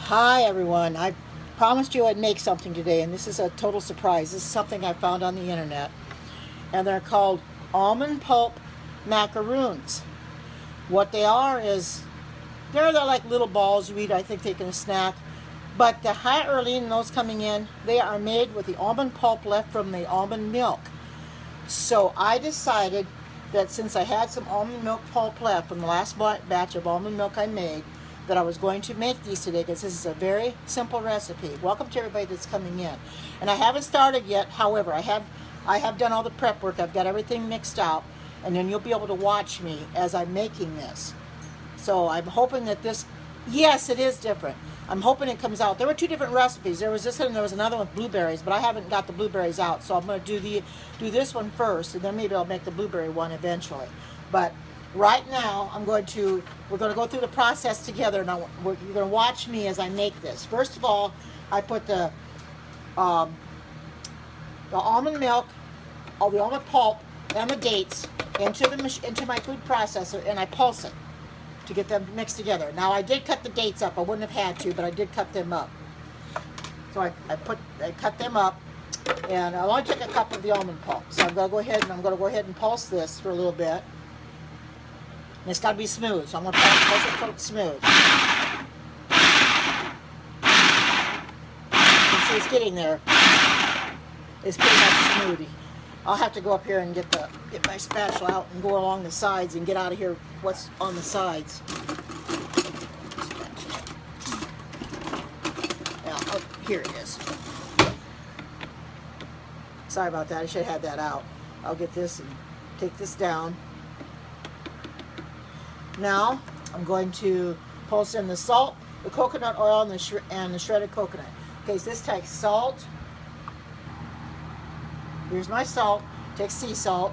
Hi everyone. I promised you I'd make something today, and this is a total surprise. This is something I found on the internet, and they're called almond pulp macaroons. What they are is they're like little balls you eat, I think, taking a snack. But the high early and those coming in, they are made with the almond pulp left from the almond milk. So I decided that since I had some almond milk pulp left from the last batch of almond milk I made, that I was going to make these today because this is a very simple recipe. Welcome to everybody that's coming in. And I haven't started yet. However, I have done all the prep work. I've got everything mixed out, and then you'll be able to watch me as I'm making this. So I'm hoping that this, yes, it is different. I'm hoping it comes out. There were two different recipes. There was this one and there was another one with blueberries, but I haven't got the blueberries out. So I'm going to do this one first, and then maybe I'll make the blueberry one eventually. But right now, we're going to go through the process together. Now, you're going to watch me as I make this. First of all, I put the almond milk, all the almond pulp, and the dates into my food processor, and I pulse it to get them mixed together. Now, I did cut the dates up. I wouldn't have had to, but I did cut them up. So I cut them up, and I only took a cup of the almond pulp. So I'm going to go ahead and pulse this for a little bit. And it's got to be smooth, so I'm going to pulse it until it's smooth. You can see it's getting there. It's pretty much smoothie. I'll have to go up here and get my spatula out and go along the sides and get out of here what's on the sides. Yeah, oh, here it is. Sorry about that. I should have had that out. I'll get this and take this down. Now, I'm going to pulse in the salt, the coconut oil, and the shredded coconut. Okay, so this takes salt. Here's my salt. Take sea salt.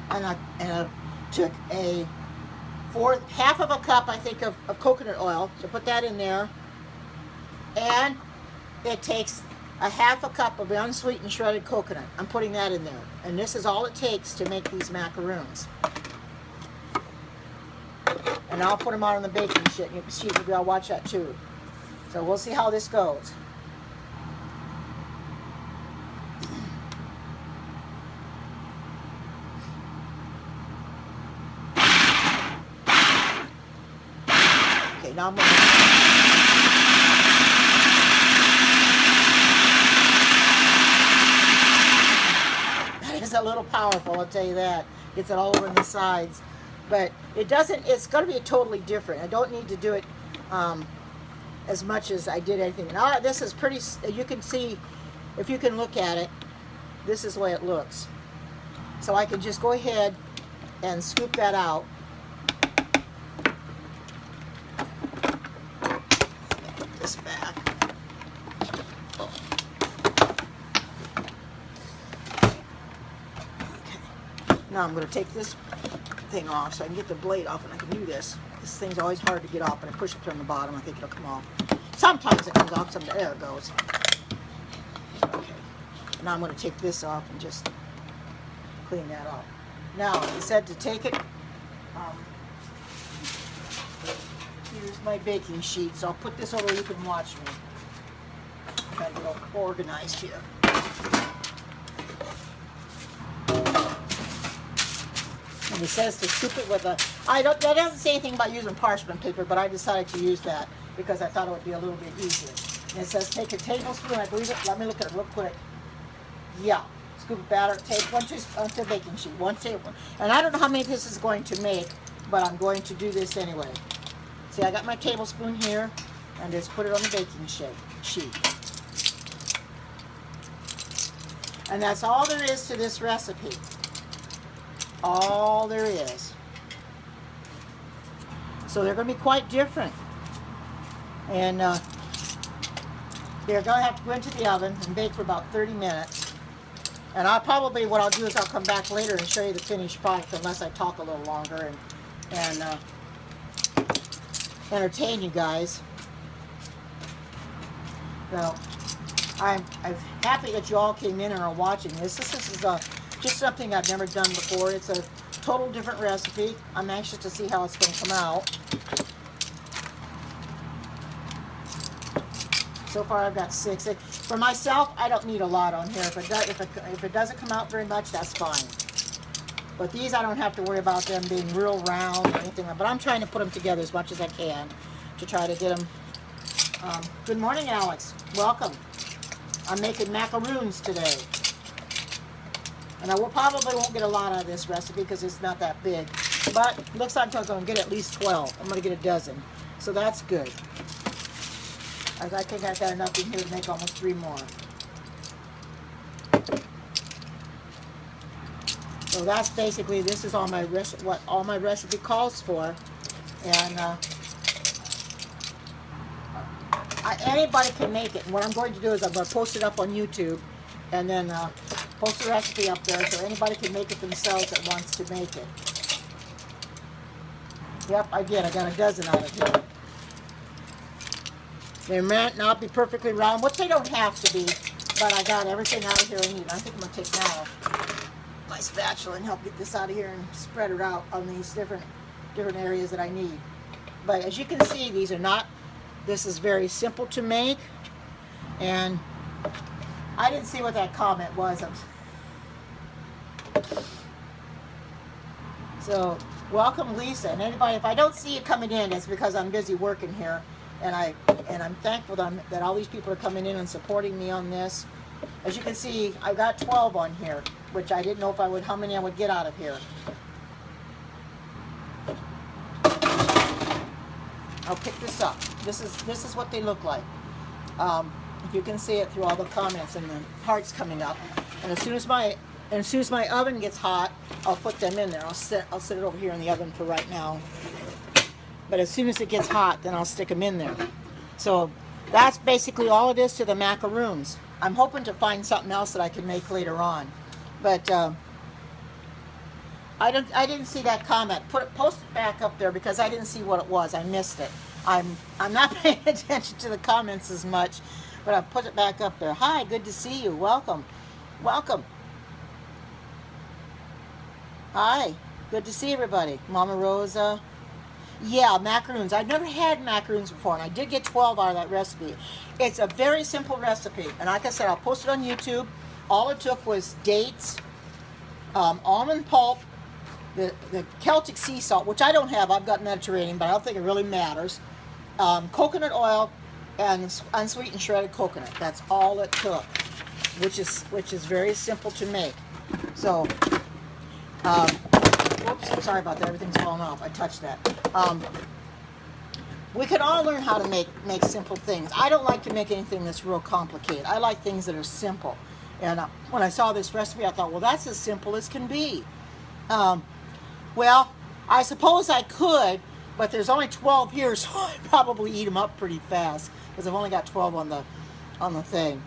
And I took half of a cup, I think, of coconut oil. So put that in there. And it takes a half a cup of the unsweetened shredded coconut. I'm putting that in there. And this is all it takes to make these macaroons. And I'll put them out on the baking sheet. Maybe I'll watch that too. So we'll see how this goes. Okay, now I'm going to... That is a little powerful, I'll tell you that. Gets it all over in the sides. But it doesn't, it's going to be totally different. I don't need to do it as much as I did anything. Now, this is pretty, you can see, if you can look at it, this is the way it looks. So I can just go ahead and scoop that out. Put this back. Okay. Now I'm going to take this thing off so I can get the blade off, and I can do this. This thing's always hard to get off, and I push it from the bottom. I think it'll come off. Sometimes it comes off, sometimes there it goes. Okay. Now I'm going to take this off and just clean that off. Now, it said to take it. Here's my baking sheet, so I'll put this over. You can watch me. Try to get all organized here. And it says to scoop it with that doesn't say anything about using parchment paper, but I decided to use that because I thought it would be a little bit easier. And it says take a tablespoon, I believe it, let me look at it real quick. Yeah, scoop of batter, take onto baking sheet, 1 tablespoon. And I don't know how many this is going to make, but I'm going to do this anyway. See, I got my tablespoon here, and just put it on the baking sheet. And that's all there is to this recipe. All there is. So they're going to be quite different. And they're going to have to go into the oven and bake for about 30 minutes. And what I'll do is I'll come back later and show you the finished product, unless I talk a little longer and entertain you guys. So I'm happy that you all came in and are watching this. This is just something I've never done before. It's a total different recipe. I'm anxious to see how it's going to come out. So far I've got 6. For myself, I don't need a lot on here. If it doesn't come out very much, that's fine. But these I don't have to worry about them being real round or anything. But I'm trying to put them together as much as I can to try to get them. Good morning, Alex. Welcome. I'm making macaroons today. And I probably won't get a lot out of this recipe because it's not that big. But it looks like I'm going to get at least 12. I'm going to get a dozen. So that's good. I think I've got enough in here to make almost 3 more. So that's basically, this is all my what all my recipe calls for. And anybody can make it. And what I'm going to do is I'm going to post it up on YouTube and then post the recipe up there so anybody can make it themselves that wants to make it. Yep, I did. I got a dozen out of here. They might not be perfectly round, which they don't have to be, but I got everything out of here I need. I think I'm going to take now my spatula and help get this out of here and spread it out on these different areas that I need. But as you can see, these are not, this is very simple to make, and I didn't see what that comment was. So, welcome Lisa, and anybody, if I don't see you coming in, it's because I'm busy working here, and I'm thankful that all these people are coming in and supporting me on this. As you can see, I got 12 on here, which I didn't know how many I would get out of here. I'll pick this up. This is what they look like. If you can see it through all the comments and the hearts coming up. And as soon as my oven gets hot, I'll put them in there. I'll set it over here in the oven for right now. But as soon as it gets hot, then I'll stick them in there. So that's basically all it is to the macaroons. I'm hoping to find something else that I can make later on. But I didn't see that comment. Post it back up there because I didn't see what it was. I missed it. I'm not paying attention to the comments as much, but I put it back up there. Hi, good to see you. Welcome. Welcome. Hi, good to see everybody. Mama Rosa. Yeah, macaroons. I've never had macaroons before, and I did get 12 out of that recipe. It's a very simple recipe, and like I said, I'll post it on YouTube. All it took was dates, almond pulp, the Celtic sea salt, which I don't have. I've got Mediterranean, but I don't think it really matters. Coconut oil and unsweetened shredded coconut. That's all it took, which is very simple to make. So, whoops, sorry about that. Everything's falling off. I touched that. We can all learn how to make simple things. I don't like to make anything that's real complicated. I like things that are simple. And when I saw this recipe, I thought, well, that's as simple as can be. Well, I suppose I could, but there's only 12 here, so I'd probably eat them up pretty fast because I've only got 12 on the thing.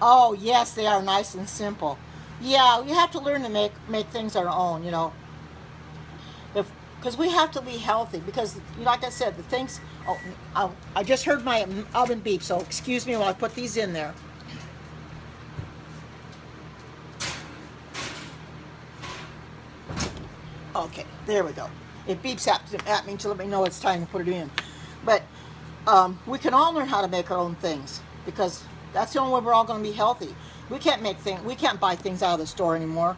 Oh, yes, they are nice and simple. Yeah, you have to learn to make things our own, you know. Because we have to be healthy. Because, like I said, the things... Oh, I just heard my oven beep, so excuse me while I put these in there. Okay, there we go. It beeps at me to let me know it's time to put it in. But we can all learn how to make our own things. Because that's the only way we're all going to be healthy. We can't buy things out of the store anymore.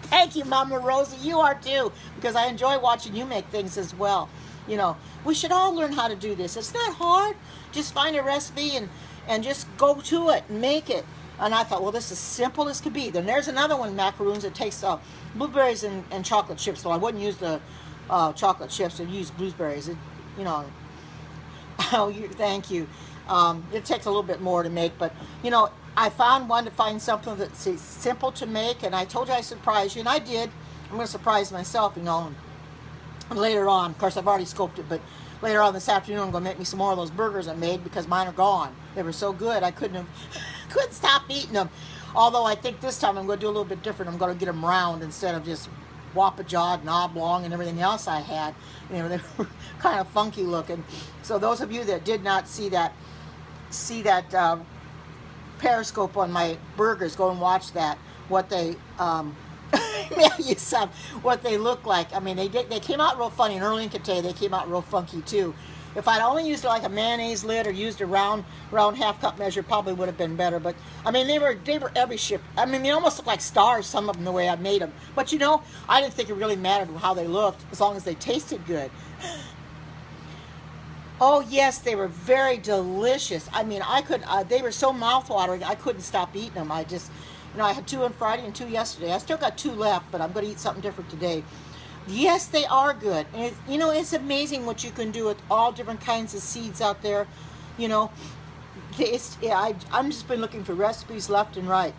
Thank you, Mama Rosie. You are too, because I enjoy watching you make things as well. You know, we should all learn how to do this. It's not hard. Just find a recipe and just go to it and make it. And I thought, well, this is simple as could be. Then there's another one, macaroons. It takes blueberries and chocolate chips. So I wouldn't use the chocolate chips. I'd use blueberries. You know. Oh, thank you. It takes a little bit more to make, but you know, I found something that's simple to make, and I told you I'd surprise you, and I did. I'm going to surprise myself, you know. And later on, of course, I've already scoped it, but later on this afternoon, I'm going to make me some more of those burgers I made because mine are gone. They were so good, I couldn't stop eating them. Although I think this time I'm going to do a little bit different. I'm going to get them round instead of just whoppa-jawed and oblong and everything else I had. You know, they were kind of funky looking. So those of you that did not see that Periscope on my burgers, go and watch that. What they mail you some what they look like. I mean, they came out real funny, and Erling could tell you they came out real funky too. If I'd only used like a mayonnaise lid or used a round half cup measure, probably would have been better. But I mean, they were every ship. I mean, they almost look like stars, some of them, the way I made them. But you know, I didn't think it really mattered how they looked as long as they tasted good. Oh yes, they were very delicious. I mean, they were so mouth-watering, I couldn't stop eating them. I just, you know, I had 2 on Friday and 2 yesterday. I still got 2 left, but I'm going to eat something different today. Yes, they are good. And you know, it's amazing what you can do with all different kinds of seeds out there. You know, I'm just been looking for recipes left and right.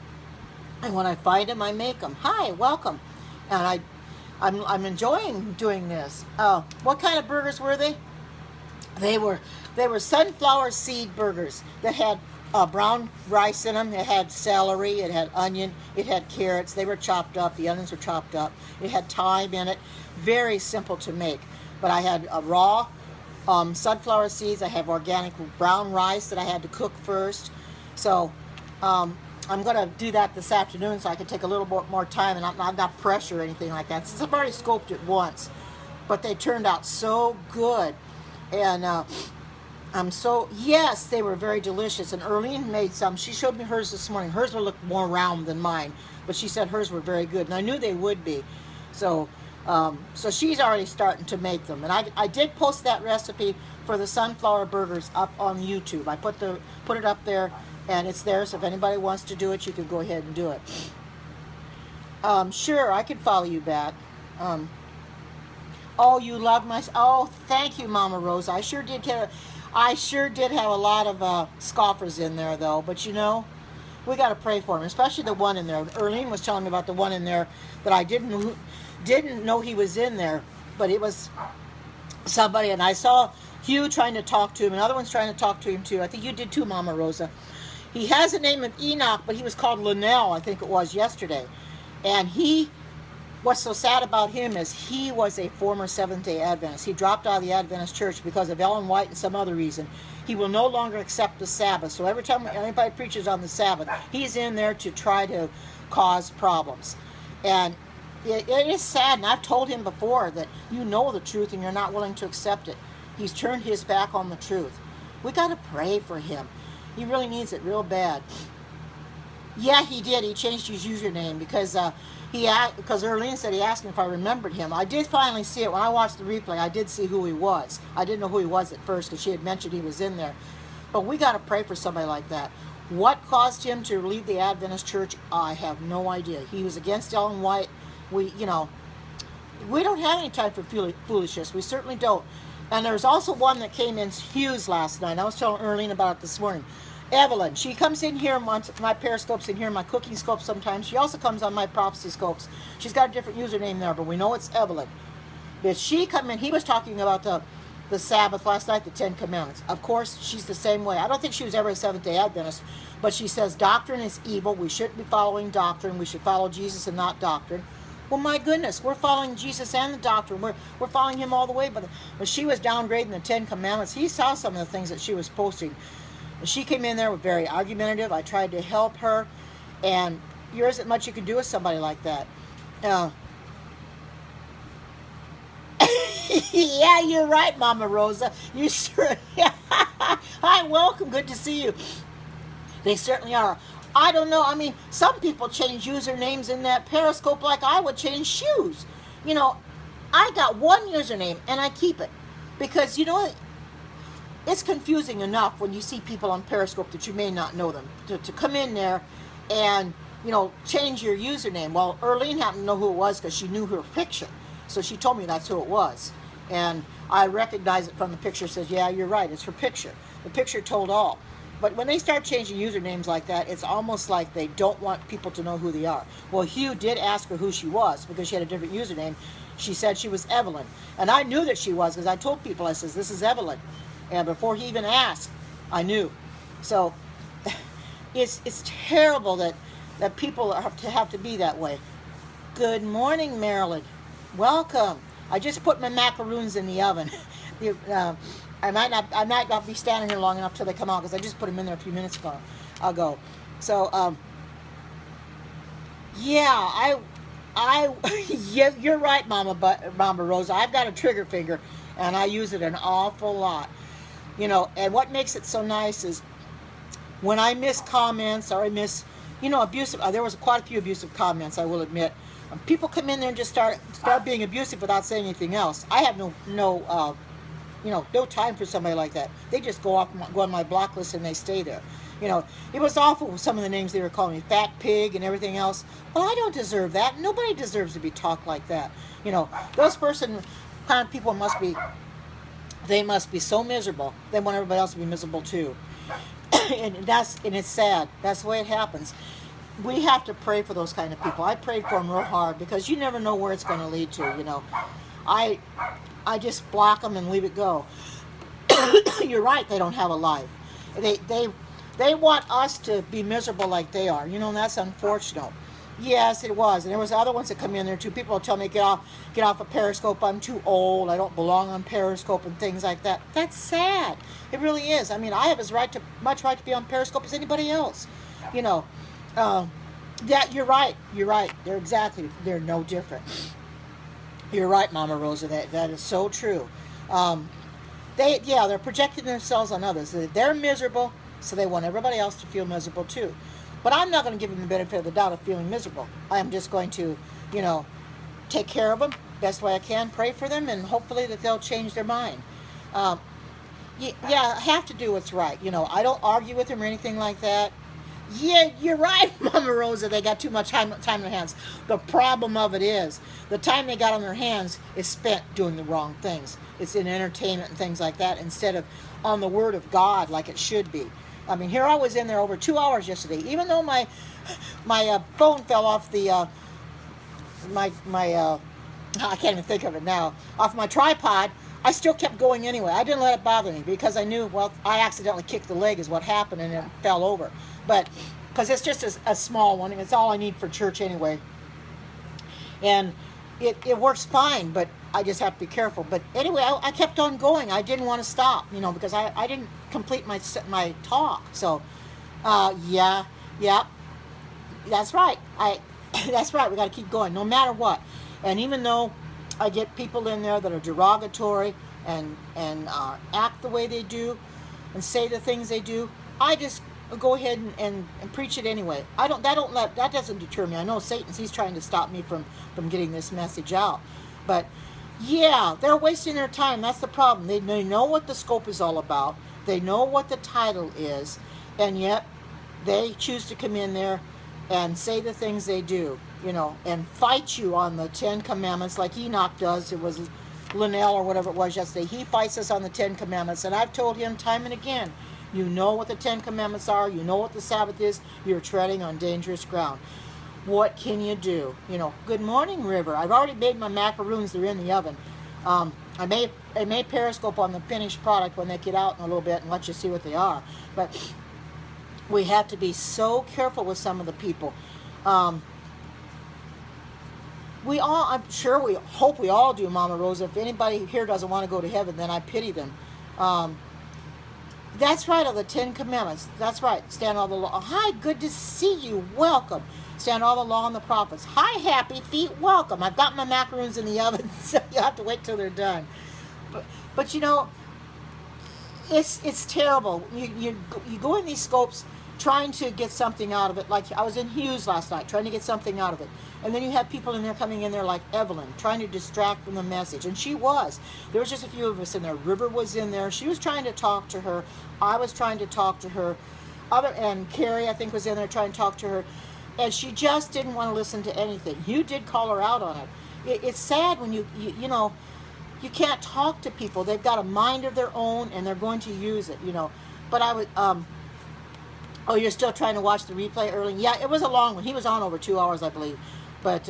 And when I find them, I make them. Hi, welcome. And I'm enjoying doing this. What kind of burgers were they? They were sunflower seed burgers that had brown rice in them. It had celery, it had onion, it had carrots. They were chopped up. The onions were chopped up. It had thyme in it. Very simple to make. But I had raw sunflower seeds. I have organic brown rice that I had to cook first. So I'm going to do that this afternoon so I can take a little more time, and I'm not pressure or anything like that, since I've already scoped it once. But they turned out so good. And yes, they were very delicious. And Erlene made some. She showed me hers this morning. Hers will look more round than mine, but she said hers were very good, and I knew they would be. So she's already starting to make them. And I did post that recipe for the sunflower burgers up on YouTube. I put it up there, and it's there. So if anybody wants to do it, you can go ahead and do it. Sure, I could follow you back. Oh, you love my... Oh, thank you, Mama Rosa. I sure did have a lot of scoffers in there, though. But, you know, we got to pray for them, especially the one in there. Erlene was telling me about the one in there that I didn't know he was in there. But it was somebody, and I saw Hugh trying to talk to him. Another one's trying to talk to him, too. I think you did, too, Mama Rosa. He has the name of Enoch, but he was called Linnell, I think it was, yesterday. And what's so sad about him is he was a former Seventh-day Adventist. He dropped out of the Adventist church because of Ellen White and some other reason. He will no longer accept the Sabbath. So every time anybody preaches on the Sabbath, he's in there to try to cause problems. And it is sad, and I've told him before that you know the truth and you're not willing to accept it. He's turned his back on the truth. We got to pray for him. He really needs it real bad. Yeah, he did. He changed his username because Erlene said he asked me if I remembered him. I did finally see it. When I watched the replay, I did see who he was. I didn't know who he was at first because she had mentioned he was in there. But we got to pray for somebody like that. What caused him to leave the Adventist church, I have no idea. He was against Ellen White. We don't have any time for foolishness. We certainly don't. And there's also one that came in Hughes last night. I was telling Erlene about it this morning. Evelyn, she comes in here once, my Periscopes in here, my cooking scope sometimes. She also comes on my prophecy scopes. She's got a different username there, but we know it's Evelyn. But she come in, he was talking about the Sabbath last night, the 10 Commandments. Of course, she's the same way. I don't think she was ever a Seventh-day Adventist, but she says doctrine is evil. We shouldn't be following doctrine. We should follow Jesus and not doctrine. Well, my goodness, we're following Jesus and the doctrine. We're following him all the way. But when she was downgrading the 10 Commandments, he saw some of the things that she was posting. She came in there with very argumentative. I tried to help her, and there isn't much you can do with somebody like that. Yeah, you're right, Mama Rosa. You sure? Hi, welcome. Good to see you. They certainly are. I don't know. I mean, some people change usernames in that Periscope like I would change shoes. You know, I got one username, and I keep it because, you know, it's confusing enough when you see people on Periscope that you may not know them to come in there and, you know, change your username. Well, Erlene happened to know who it was because she knew her picture. So she told me that's who it was. And I recognized it from the picture. Says, yeah, you're right. It's her picture. The picture told all. But when they start changing usernames like that, it's almost like they don't want people to know who they are. Well, Hugh did ask her who she was because she had a different username. She said she was Evelyn. And I knew that she was because I told people, I says, this is Evelyn. And before he even asked, I knew. So it's terrible that people have to be that way. Good morning, Marilyn. Welcome. I just put my macaroons in the oven. I might not be standing here long enough till they come out because I just put them in there a few minutes ago. So yeah, Yeah, you're right, Mama Rosa. I've got a trigger finger, and I use it an awful lot. And what makes it so nice is when I miss comments or I miss, abusive. There was quite a few abusive comments, I will admit. People come in there and just start being abusive without saying anything else. I have no time for somebody like that. They just go on my block list and they stay there. It was awful with some of the names they were calling me, fat pig and everything else. Well, I don't deserve that. Nobody deserves to be talked like that. Those kind of people must be so miserable. They want everybody else to be miserable too. and it's sad. That's the way it happens. We have to pray for those kind of people. I prayed for them real hard because you never know where it's going to lead to. I just block them and leave it go. You're right. They don't have a life. They want us to be miserable like they are. And that's unfortunate. Yes, it was. And there was other ones that come in there too. People will tell me, get off of Periscope. I'm too old. I don't belong on Periscope and things like that. That's sad. It really is. I mean, I have as much right to be on Periscope as anybody else. Yeah, you're right. You're right. They're no different. You're right, Mama Rosa. That is so true. They're projecting themselves on others. They're miserable, so they want everybody else to feel miserable too. But I'm not going to give them the benefit of the doubt of feeling miserable. I am just going to, take care of them best way I can, pray for them, and hopefully that they'll change their mind. I have to do what's right. I don't argue with them or anything like that. Yeah, you're right, Mama Rosa. They got too much time on their hands. The problem of it is the time they got on their hands is spent doing the wrong things. It's in entertainment and things like that instead of on the Word of God like it should be. I mean, here I was in there over 2 hours yesterday. Even though my phone fell off the I can't even think of it now, off my tripod, I still kept going anyway. I didn't let it bother me because I knew, well, I accidentally kicked the leg is what happened and it fell over. But because it's just a small one, and it's all I need for church anyway. And it works fine, but I just have to be careful. But anyway, I kept on going. I didn't want to stop, because I didn't complete my talk. So, yeah, that's right. That's right. We got to keep going, no matter what. And even though I get people in there that are derogatory and act the way they do and say the things they do, I just go ahead and preach it anyway. That doesn't deter me. I know he's trying to stop me from getting this message out. But yeah, they're wasting their time. That's the problem. They know what the scope is all about. They know what the title is, and yet they choose to come in there and say the things they do, and fight you on the 10 Commandments like Enoch does. It was Linnell or whatever it was yesterday. He fights us on the 10 Commandments, and I've told him time and again, you know what the 10 Commandments are. You know what the Sabbath is. You're treading on dangerous ground. What can you do? Good morning, River. I've already made my macaroons. They're in the oven. I may Periscope on the finished product when they get out in a little bit and let you see what they are. But we have to be so careful with some of the people. I'm sure we hope we all do, Mama Rosa. If anybody here doesn't want to go to heaven, then I pity them. That's right, of the 10 Commandments. That's right. Stand all the law. Hi, good to see you. Welcome. Stand all the law and the prophets. Hi, happy feet. Welcome. I've got my macaroons in the oven, so you have to wait till they're done. But it's terrible. You go in these scopes trying to get something out of it. Like I was in Hughes last night trying to get something out of it. And then you have people in there coming in there like Evelyn trying to distract from the message. And she was. There was just a few of us in there. River was in there. She was trying to talk to her. I was trying to talk to her. And Carrie, I think, was in there trying to talk to her. And she just didn't want to listen to anything. You did call her out on it. It's sad when you can't talk to people. They've got a mind of their own and they're going to use it, But I would, oh, you're still trying to watch the replay early? Yeah, it was a long one. He was on over 2 hours, I believe. But,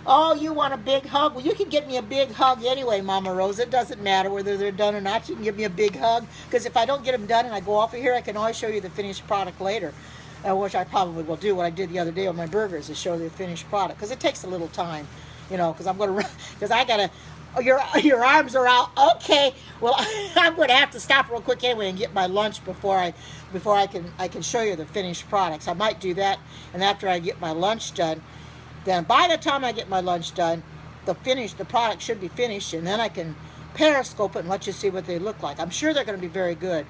oh, you want a big hug? Well, you can get me a big hug anyway, Mama Rosa. It doesn't matter whether they're done or not. You can give me a big hug. Because if I don't get them done and I go off of here, I can always show you the finished product later. Which I probably will do. What I did the other day on my burgers is show the finished product. Because it takes a little time, because I'm going to run. Because I got to, your arms are out. Okay, well, I'm going to have to stop real quick anyway and get my lunch before I can show you the finished products. I might do that, and after I get my lunch done, Then by the time I get my lunch done, the product should be finished, and then I can periscope it and let you see what they look like. I'm sure they're going to be very good.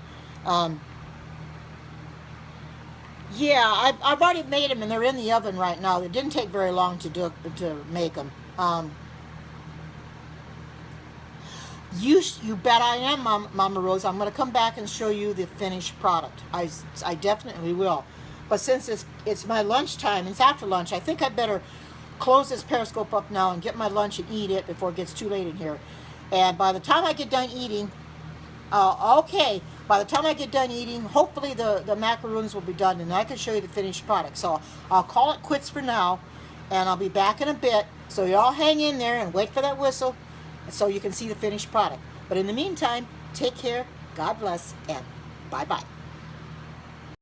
Yeah, I've already made them, and they're in the oven right now. It didn't take very long to make them. You bet I am, Mama Rose. I'm going to come back and show you the finished product. I definitely will. But since it's my lunchtime, it's after lunch, I think I better close this periscope up now and get my lunch and eat it before it gets too late in here. And by the time I get done eating, by the time I get done eating, hopefully the macaroons will be done, and I can show you the finished product. So I'll call it quits for now, and I'll be back in a bit. So you all hang in there and wait for that whistle so you can see the finished product. But in the meantime, take care, God bless, and bye-bye.